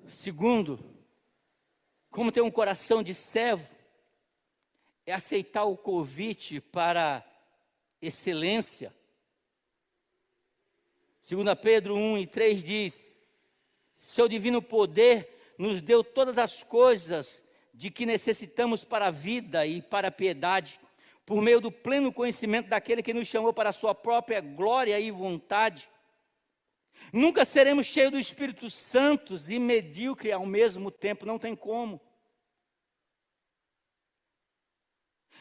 Segundo, como ter um coração de servo, é aceitar o convite para excelência. 2 Pedro 1:3 diz: seu divino poder nos deu todas as coisas de que necessitamos para a vida e para a piedade, por meio do pleno conhecimento daquele que nos chamou para a sua própria glória e vontade. Nunca seremos cheios do Espírito Santo e medíocre ao mesmo tempo, não tem como.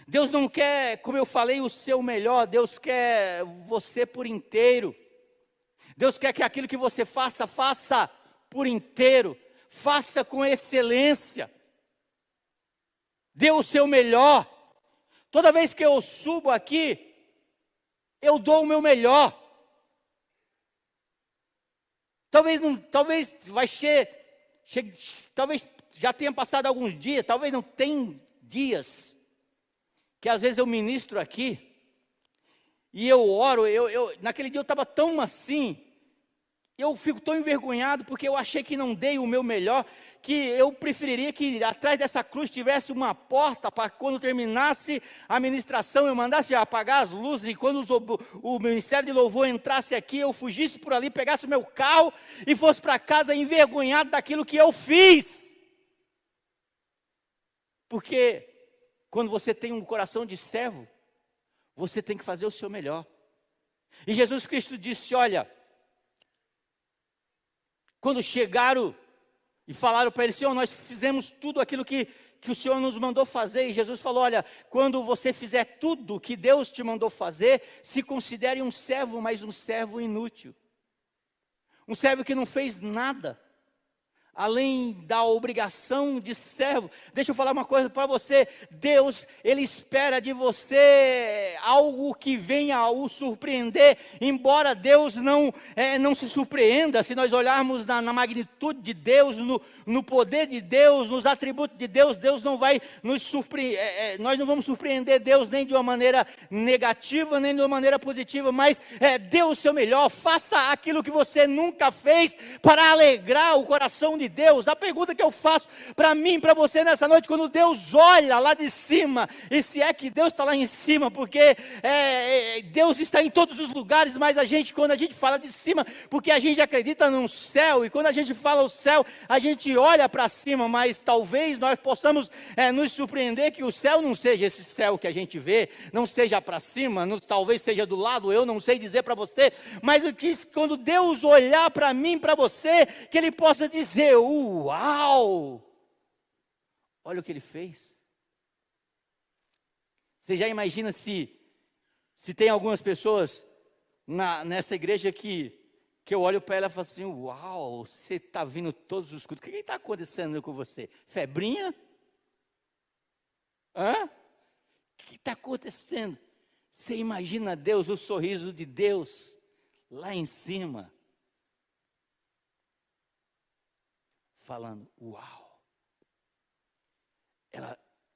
Deus não quer, como eu falei, o seu melhor, Deus quer você por inteiro. Deus quer que aquilo que você faça, faça por inteiro, faça com excelência. Dê o seu melhor. Toda vez que eu subo aqui, eu dou o meu melhor. Talvez talvez já tenha passado alguns dias, talvez não tenha dias, que às vezes eu ministro aqui, e eu oro, naquele dia eu estava tão assim, eu fico tão envergonhado, porque eu achei que não dei o meu melhor, que eu preferiria que atrás dessa cruz tivesse uma porta, para quando terminasse a ministração, eu mandasse apagar as luzes, e quando o Ministério de Louvor entrasse aqui, eu fugisse por ali, pegasse o meu carro, e fosse para casa envergonhado daquilo que eu fiz. Porque quando você tem um coração de servo, você tem que fazer o seu melhor. E Jesus Cristo disse, olha, quando chegaram e falaram para ele, Senhor, nós fizemos tudo aquilo que o Senhor nos mandou fazer. E Jesus falou, olha, quando você fizer tudo que Deus te mandou fazer, se considere um servo, mas um servo inútil. Um servo que não fez nada, além da obrigação de servo. Deixa eu falar uma coisa para você. Deus, Ele espera de você algo que venha o surpreender, embora Deus não se surpreenda. Se nós olharmos na magnitude de Deus, no poder de Deus, nos atributos de Deus, Deus não vai nos surpreender, nós não vamos surpreender Deus nem de uma maneira negativa, nem de uma maneira positiva, mas dê o seu melhor, faça aquilo que você nunca fez, para alegrar o coração de Deus. A pergunta que eu faço para mim, para você nessa noite, quando Deus olha lá de cima, e se é que Deus está lá em cima, porque Deus está em todos os lugares, mas quando a gente fala de cima, porque a gente acredita num céu, e quando a gente fala o céu, a gente olha para cima, mas talvez nós possamos nos surpreender que o céu não seja esse céu que a gente vê, não seja para cima, talvez seja do lado, eu não sei dizer para você, mas quando Deus olhar para mim, para você, que Ele possa dizer, uau, olha o que Ele fez. Você já imagina se tem algumas pessoas nessa igreja que eu olho para ela e falo assim, uau, você está vindo todos os cultos, o que está acontecendo com você? Febrinha? Hã? O que está acontecendo? Você imagina Deus, o sorriso de Deus lá em cima, falando, uau,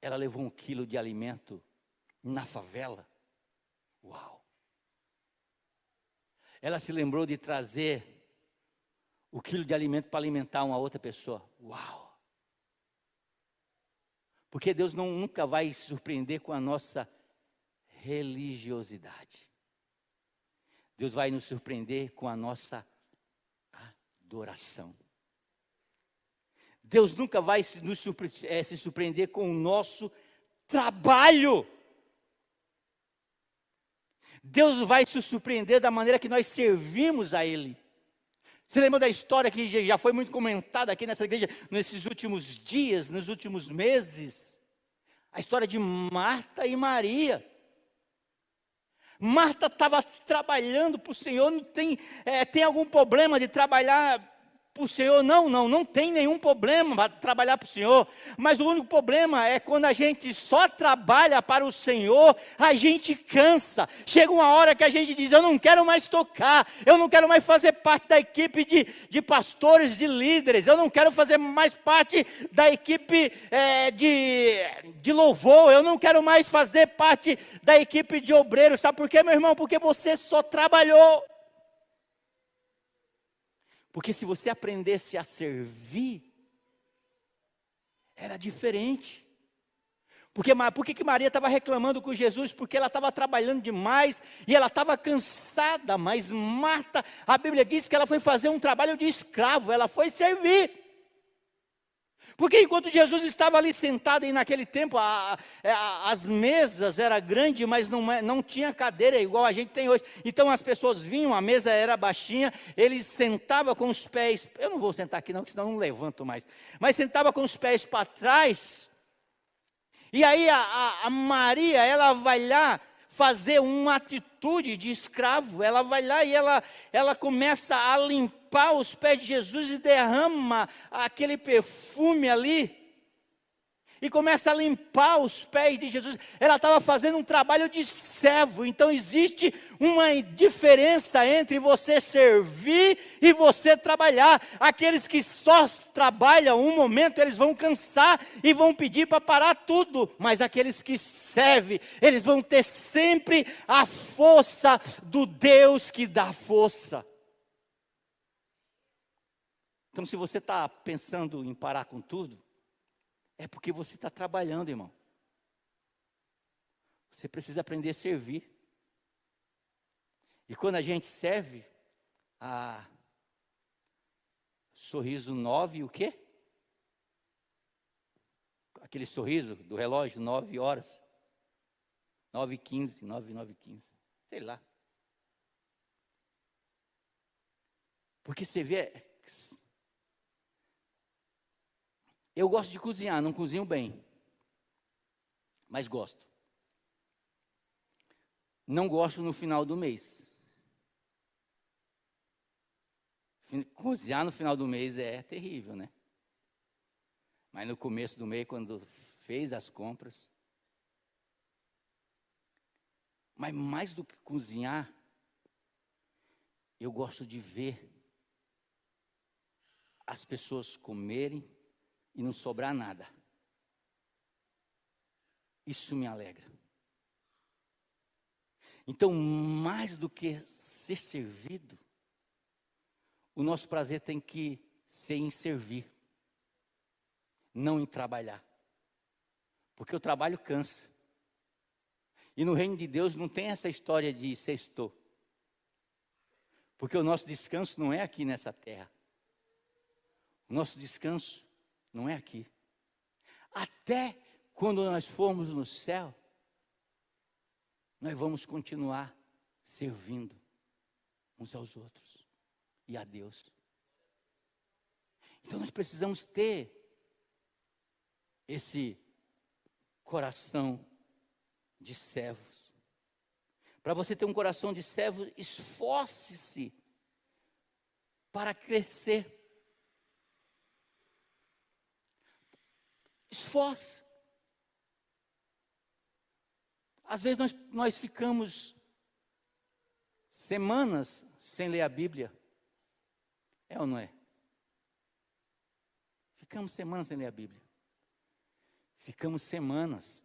ela levou 1 quilo de alimento na favela, uau. Ela se lembrou de trazer o quilo de alimento para alimentar uma outra pessoa. Uau! Porque Deus nunca vai se surpreender com a nossa religiosidade. Deus vai nos surpreender com a nossa adoração. Deus nunca vai se surpreender com o nosso trabalho. Deus vai se surpreender da maneira que nós servimos a Ele. Você lembra da história que já foi muito comentada aqui nessa igreja, nesses últimos dias, nos últimos meses? A história de Marta e Maria. Marta estava trabalhando para o Senhor, não tem algum problema de trabalhar para o Senhor? Não tem nenhum problema para trabalhar para o Senhor, mas o único problema é quando a gente só trabalha para o Senhor, a gente cansa, chega uma hora que a gente diz, eu não quero mais tocar, eu não quero mais fazer parte da equipe de pastores, de líderes, eu não quero fazer mais parte da equipe de louvor, eu não quero mais fazer parte da equipe de obreiros. Sabe por quê, meu irmão? Porque você só trabalhou. Porque se você aprendesse a servir, era diferente. Por que Maria estava reclamando com Jesus? Porque ela estava trabalhando demais e ela estava cansada. Mas Marta, a Bíblia diz que ela foi fazer um trabalho de escravo, ela foi servir. Porque enquanto Jesus estava ali sentado, e naquele tempo as mesas eram grandes, mas não tinha cadeira igual a gente tem hoje. Então as pessoas vinham, a mesa era baixinha, ele sentava com os pés, eu não vou sentar aqui não, porque senão eu não levanto mais. Mas sentava com os pés para trás, e aí a Maria, ela vai lá fazer uma atitude de escravo, ela vai lá e ela começa a limpar os pés de Jesus e derrama aquele perfume ali, e começa a limpar os pés de Jesus. Ela estava fazendo um trabalho de servo. Então existe uma diferença entre você servir e você trabalhar. Aqueles que só trabalham um momento, eles vão cansar e vão pedir para parar tudo. Mas aqueles que servem, eles vão ter sempre a força do Deus que dá força. Então, se você está pensando em parar com tudo, é porque você está trabalhando, irmão. Você precisa aprender a servir. E quando a gente serve, sorriso 9, o quê? Aquele sorriso do relógio, 9 horas. 9h15, 9h15. Sei lá. Porque você vê... Eu gosto de cozinhar, não cozinho bem, mas gosto. Não gosto no final do mês. Cozinhar no final do mês é terrível, né? Mas no começo do mês, quando fez as compras. Mas mais do que cozinhar, eu gosto de ver as pessoas comerem e não sobrar nada. Isso me alegra. Então, mais do que ser servido, o nosso prazer tem que ser em servir, não em trabalhar. Porque o trabalho cansa. E no reino de Deus não tem essa história de sextou. Porque o nosso descanso não é aqui nessa terra. O nosso descanso não é aqui. Até quando nós formos no céu, nós vamos continuar servindo uns aos outros e a Deus. Então nós precisamos ter esse coração de servos. Para você ter um coração de servo, esforce-se para crescer. Esforce. Às vezes nós ficamos semanas sem ler a Bíblia. É ou não é? Ficamos semanas sem ler a Bíblia. Ficamos semanas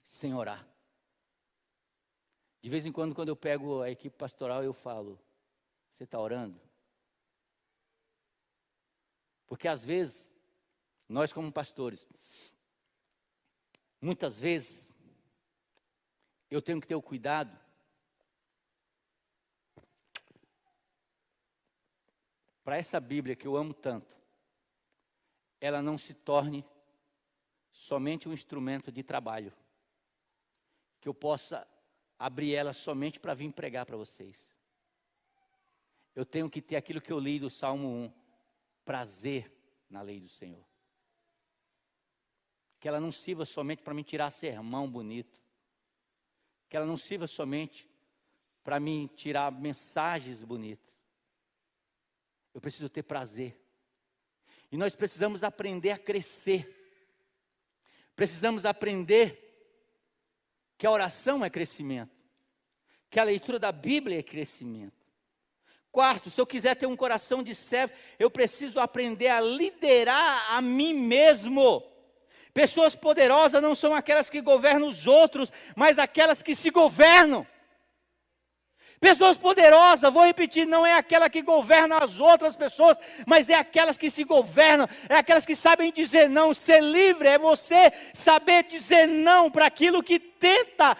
sem orar. De vez em quando eu pego a equipe pastoral, eu falo, você está orando? Porque às vezes, nós como pastores, Muitas vezes, eu tenho que ter o cuidado para essa Bíblia que eu amo tanto, ela não se torne somente um instrumento de trabalho, que eu possa abrir ela somente para vir pregar para vocês. Eu tenho que ter aquilo que eu li do Salmo 1, prazer na lei do Senhor. Que ela não sirva somente para me tirar sermão bonito. Que ela não sirva somente para me tirar mensagens bonitas. Eu preciso ter prazer. E nós precisamos aprender a crescer. Precisamos aprender que a oração é crescimento. Que a leitura da Bíblia é crescimento. Quarto, se eu quiser ter um coração de servo, eu preciso aprender a liderar a mim mesmo. Pessoas poderosas não são aquelas que governam os outros, mas aquelas que se governam. Pessoas poderosas, vou repetir, não é aquela que governa as outras pessoas, mas é aquelas que se governam, é aquelas que sabem dizer não. Ser livre é você saber dizer não para aquilo que tenta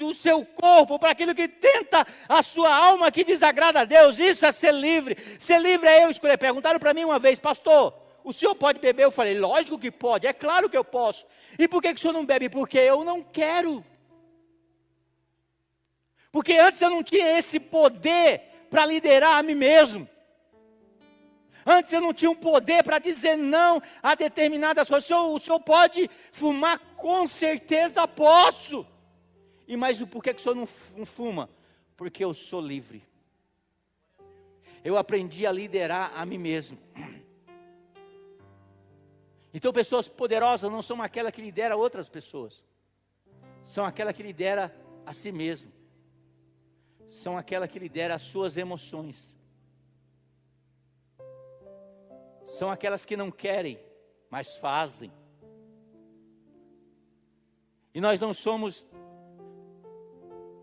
o seu corpo, para aquilo que tenta a sua alma, que desagrada a Deus. Isso é ser livre. Ser livre é eu escolher. Perguntaram para mim uma vez: pastor, o senhor pode beber? Eu falei: lógico que pode, é claro que eu posso. E por que o senhor não bebe? Porque eu não quero. Porque antes eu não tinha esse poder para liderar a mim mesmo. Antes eu não tinha um poder para dizer não a determinadas coisas. O senhor pode fumar? Com certeza posso. E mas por que o senhor não fuma? Porque eu sou livre. Eu aprendi a liderar a mim mesmo. Então pessoas poderosas não são aquelas que lideram outras pessoas. São aquelas que lideram a si mesmo. São aquelas que lideram as suas emoções. São aquelas que não querem, mas fazem. E nós não somos,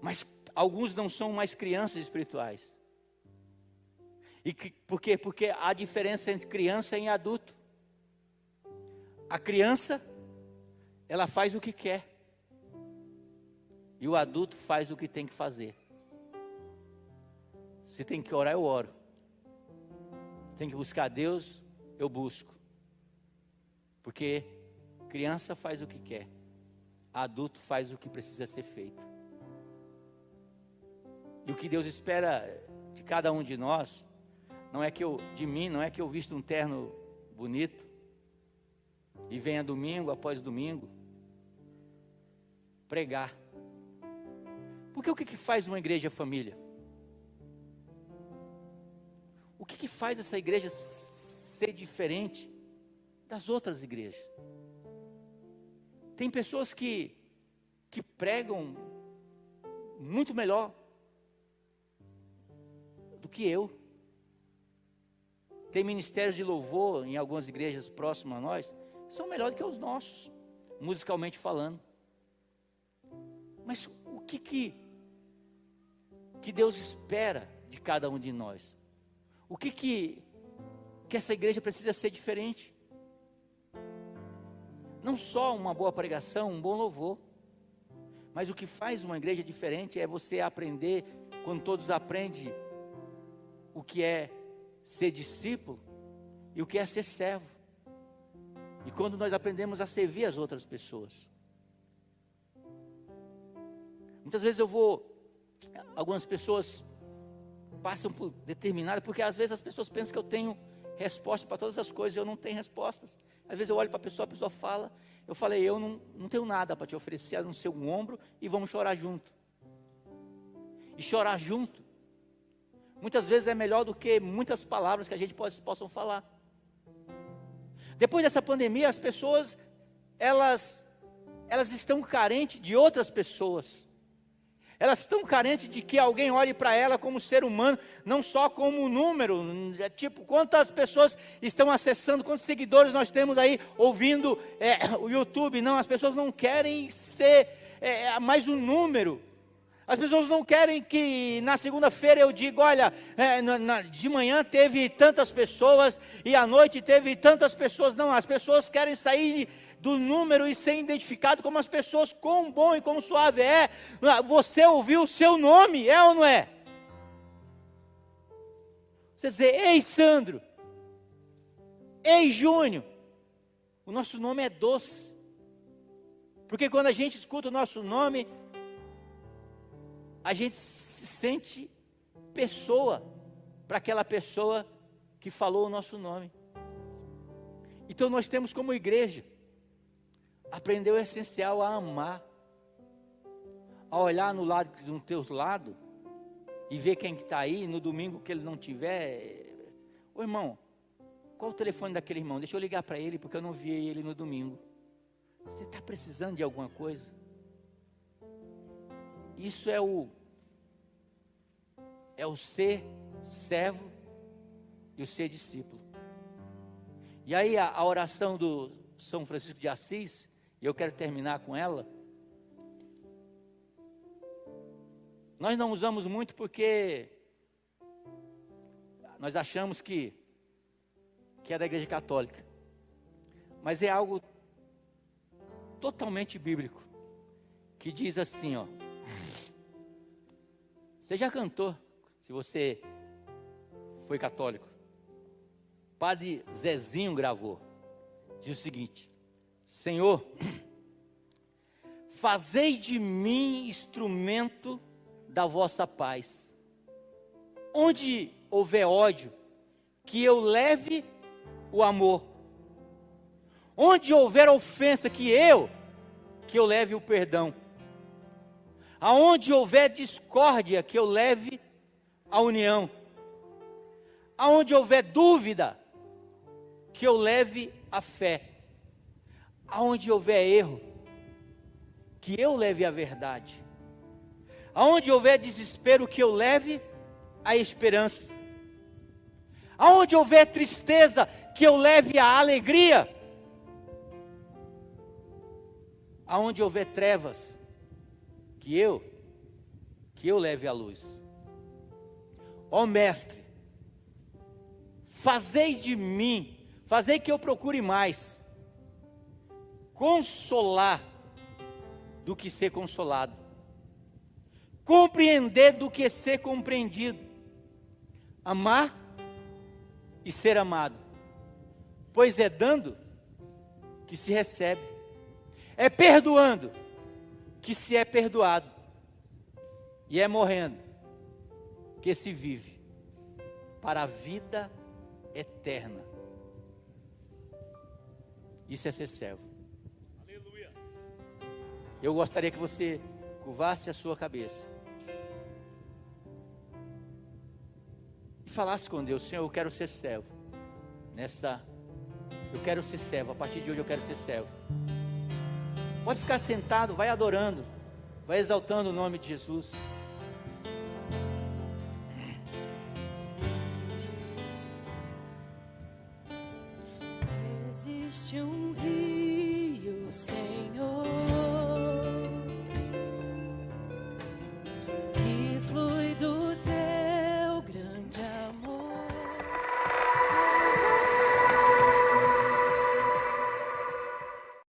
mas alguns não são mais crianças espirituais. Por quê? Porque há diferença entre criança e adulto. A criança, ela faz o que quer. E o adulto faz o que tem que fazer. Se tem que orar, eu oro. Se tem que buscar Deus, eu busco. Porque criança faz o que quer. Adulto faz o que precisa ser feito. E o que Deus espera de cada um de nós, não é que eu vista um terno bonito e venha domingo após domingo pregar. Porque o que faz uma igreja família? O que faz essa igreja ser diferente das outras igrejas? Tem pessoas que pregam muito melhor do que eu. Tem ministérios de louvor em algumas igrejas próximas a nós, são melhores do que os nossos, musicalmente falando. Mas o que Deus espera de cada um de nós? O que essa igreja precisa ser diferente? Não só uma boa pregação, um bom louvor. Mas o que faz uma igreja diferente é você aprender, quando todos aprendem o que é ser discípulo e o que é ser servo. E quando nós aprendemos a servir as outras pessoas. Muitas vezes algumas pessoas passam por determinadas, porque às vezes as pessoas pensam que eu tenho resposta para todas as coisas, e eu não tenho respostas. Às vezes eu olho para a pessoa fala, eu falei: eu não tenho nada para te oferecer, a não ser um ombro, e vamos chorar junto. E chorar junto, muitas vezes é melhor do que muitas palavras que a gente possam falar. Depois dessa pandemia, as pessoas, elas estão carentes de outras pessoas. Elas estão carentes de que alguém olhe para ela como ser humano, não só como um número, tipo, quantas pessoas estão acessando, quantos seguidores nós temos aí ouvindo o YouTube. Não, as pessoas não querem ser mais um número. As pessoas não querem que na segunda-feira eu diga, olha, de manhã teve tantas pessoas e à noite teve tantas pessoas. Não, as pessoas querem sair do número e ser identificado como as pessoas, quão bom e quão suave é. Você ouviu o seu nome, é ou não é? Você dizer, ei Sandro, ei Júnior, o nosso nome é doce. Porque quando a gente escuta o nosso nome, a gente se sente pessoa para aquela pessoa que falou o nosso nome. Então nós temos como igreja aprender o essencial a amar, a olhar no lado do teu lado e ver quem está aí no domingo que ele não tiver. Ô irmão, qual o telefone daquele irmão? Deixa eu ligar para ele porque eu não vi ele no domingo. Você está precisando de alguma coisa? Isso é o ser servo e o ser discípulo. E aí a oração do São Francisco de Assis, e eu quero terminar com ela. Nós não usamos muito porque nós achamos que é da Igreja Católica. Mas é algo totalmente bíblico, que diz assim, ó. Você já cantou, se você foi católico. Padre Zezinho gravou. Diz o seguinte: Senhor, fazei de mim instrumento da vossa paz. Onde houver ódio, que eu leve o amor. Onde houver ofensa, que eu leve o perdão. Aonde houver discórdia, que eu leve a união. Aonde houver dúvida, que eu leve a fé. Aonde houver erro, que eu leve a verdade. Aonde houver desespero, que eu leve a esperança. Aonde houver tristeza, que eu leve a alegria. Aonde houver trevas, que eu leve a luz. Ó Mestre, fazei de mim, fazei que eu procure mais consolar do que ser consolado, compreender do que ser compreendido, amar e ser amado, pois é dando que se recebe, é perdoando que se é perdoado, e é morrendo que se vive para a vida eterna. Isso é ser servo. Aleluia. Eu gostaria que você curvasse a sua cabeça e falasse com Deus: Senhor, eu quero ser servo. Eu quero ser servo. A partir de hoje eu quero ser servo. Pode ficar sentado, vai adorando, vai exaltando o nome de Jesus. Existe um rio sem